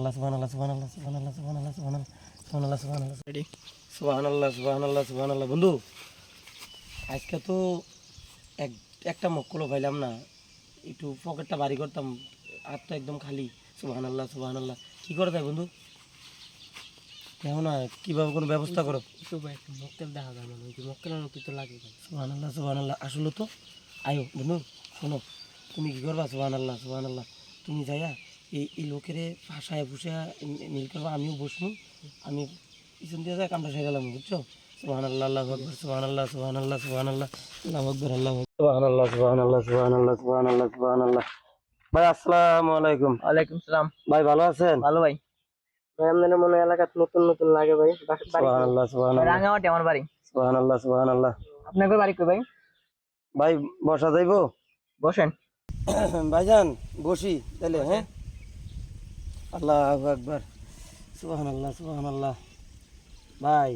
সুবহানাল্লাহ সুবহানাল্লাহ সুবহানাল্লাহ সুবহানাল্লাহ সুবহানাল্লাহ সুবহানাল্লাহ সুবহানাল্লাহ রেডি সুবহানাল্লাহ সুবহানাল্লাহ সুবহানাল্লাহ বন্ধু আজকে তো একটা মক্কলও পাইলাম না একটু পকেটটা ভারী করতাম আর তো একদম খালি সুবহানাল্লাহ সুবহানাল্লাহ কি করে দেয় বন্ধু কেমন না কীভাবে কোনো ব্যবস্থা করো একটু ভাই একটু মক্কেল দেখা যায় মানে ওই যে মক্কেলের মতো তো লাগে ভাই। সুবহানাল্লাহ সুবহানাল্লাহ আসলে তো আয়ো বন্ধু শোনো তুমি কী করবা সুবহানাল্লাহ সুবহানাল্লাহ তুমি যাইয়া এই লোকেরে ফাঁসায় ফুসায় নীল করবা আমিও বসবো আমি পিছন দিয়ে যাই কামটা সেরালাম বুঝছো সুবহানাল্লাহ আল্লাহু আকবার সুবহানাল্লাহ সুবহানাল্লাহ সুবহানাল্লাহ আল্লাহু আকবার আল্লাহু সুবহানাল্লাহ সুবহানাল্লাহ সুবহানাল্লাহ সুবহানাল্লাহ সুবহানাল্লাহ ভাই আসসালামু আলাইকুম। ওয়ালাইকুম সালাম। ভাই ভালো আছেন? ভালো ভাই। আপনাদের মনে এলাকাত নতুন নতুন লাগে ভাই সুবহানাল্লাহ সুবহানাল্লাহ রাঙামাটি আমার বাড়ি। সুবহানাল্লাহ সুবহানাল্লাহ আপনার বাড়ি কই ভাই? ভাই বসা যাইবো? বসেন ভাইজান বসি তাহলে হ্যাঁ আল্লাহু আকবার সুবহানাল্লাহ সুবহানাল্লাহ ভাই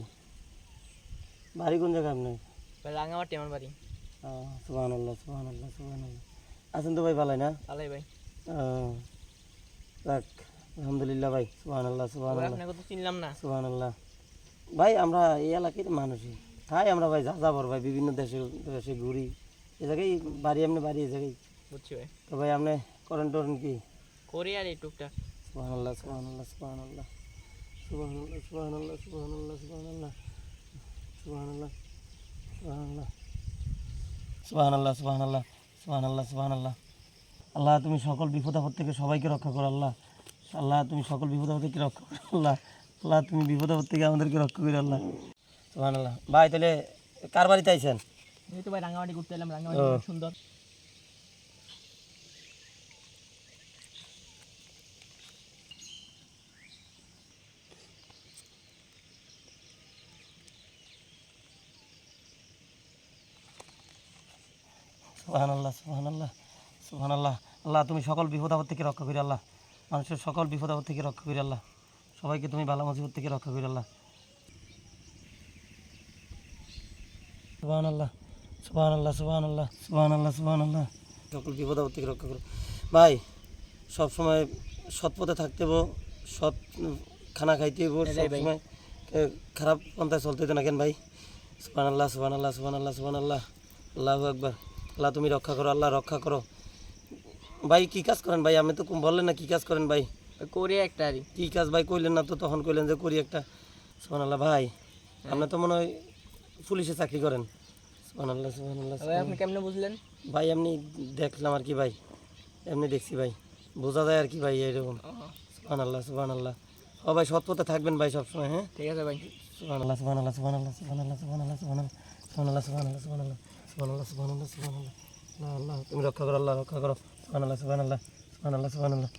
বাড়ি কোন জায়গা আপনি? রাঙামাটি আমার বাড়ি। সুবহানাল্লাহ সুবহানাল্লাহ সুবহানাল্লাহ আছেন তো ভাই ভালোই না? ভালোই ভাই। যাক আলহামদুলিল্লাহ ভাই সুবহানাল্লাহ সুবহানাল্লাহ আপনাকে তো চিনলাম না। সুবহানাল্লাহ ভাই আমরা এই এলাকার মানুষই তাই আমরা ভাই যাযাবর ভাই বিভিন্ন দেশে দেশে ঘুরি এ জায়গায় বাড়ি আপনি বাড়ি এই জায়গায় বুঝছি ভাই। তো ভাই আপনি করেন টরেন কি? করি আর এই টুকটাক। সুবহানাল্লাহ সুবহানাল্লাহ সুবহানাল্লাহ সুবহানাল্লাহ সুবহানাল্লাহ সুবহানাল্লাহ সুবহানাল্লাহ সুবহানাল্লাহ সুবহানাল্লাহ সুবহানাল্লাহ সুবহানাল্লাহ সুবহানাল্লাহ সুবহানাল্লাহ আল্লাহ তুমি সকল বিপদ আপদ থেকে সবাইকে রক্ষা করো আল্লাহ আল্লাহ তুমি সকল বিপদ আপদ থেকে রক্ষা করো আল্লাহ আল্লাহ তুমি বিপদ আপদ থেকে আমাদেরকে রক্ষা করো আল্লাহ সুবহানাল্লাহ ভাই তাহলে কার বাড়িতে আইছেন? এই তো ভাই রাঙামাটি ঘুরতে এলাম। রাঙামাটি খুব সুন্দর। সুবহানাল্লাহ সুবহানাল্লাহ সুবহানাল্লাহ আল্লাহ তুমি সকল বিপদ আপদ থেকে রক্ষা করি আল্লাহ মানুষের সকল বিপদ আপদ থেকে রক্ষা করি আল্লাহ সবাইকে তুমি ভালো মুসিবত থেকে রক্ষা করি আল্লাহ সুবহানাল্লাহ সুবহানাল্লাহ সুবহানাল্লাহ সুবহানাল্লাহ সুবহানাল্লাহ সকল বিপদ আপদ থেকে রক্ষা করো ভাই সব সময় সৎ পথে থাকতে হবো সৎ খানা খাইতে হবো সবসময় খারাপ পন্থায় চলতে হতো না কেন ভাই সুবহানাল্লাহ সুবহানাল্লাহ সুবহানাল্লাহ সুবহানাল্লাহ আল্লাহু আকবার আল্লাহ তুমি রক্ষা করো আল্লাহ রক্ষা করো ভাই কি কাজ করেন ভাই আমি তো বললেন না কি কাজ করেন ভাই করি একটা আর কি কাজ ভাই কইলেন না তো তখন কইলেন যে করি একটা সুবহানাল্লাহ ভাই আপনি তো মনে হয় পুলিশে চাকরি করেন সুবহানাল্লাহ সুবহানাল্লাহ ভাই। আপনি কেমনে বুঝলেন ভাই এমনি দেখলাম আর কি ভাই এমনি দেখছি ভাই বোঝা যায় আর কি ভাই এরকম সুবহানাল্লাহ সুবহানাল্লাহ ও ভাই সৎ পথে থাকবেন ভাই সবসময় হ্যাঁ ঠিক আছে ভাই। সুবহানাল্লাহ সুবহানাল্লাহ সুবহানাল্লাহ সুবহানাল্লাহ সুবহানাল্লাহ সুবহানাল্লাহ সুবহানাল্লাহ সুবহানাল্লাহ সুবহানাল্লাহ সুবহানাল্লাহ সুবহানাল্লাহ আল্লাহ তুমি রক্ষা করো আল্লাহ রক্ষা করো সুবহানাল্লাহ সুবহানাল্লাহ সুবহানাল্লাহ সুবহানাল্লাহ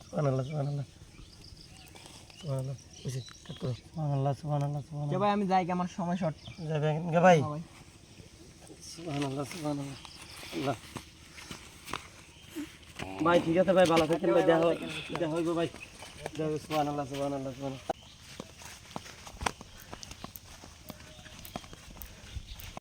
সুবহানাল্লাহ সুবহানাল্লাহ সুবহানাল্লাহ বুঝি কাট করো সুবহানাল্লাহ সুবহানাল্লাহ সুবহানাল্লাহ ভাই আমি যাই কি আমার সময় শর্ট যাবে ভাই ভাই। সুবহানাল্লাহ সুবহানাল্লাহ আল্লাহ ভাই ঠিক আছে ভাই ভালো থাকেন ভাই দেখা হইব ভাই সুবহানাল্লাহ সুবহানাল্লাহ সুবহানাল্লাহ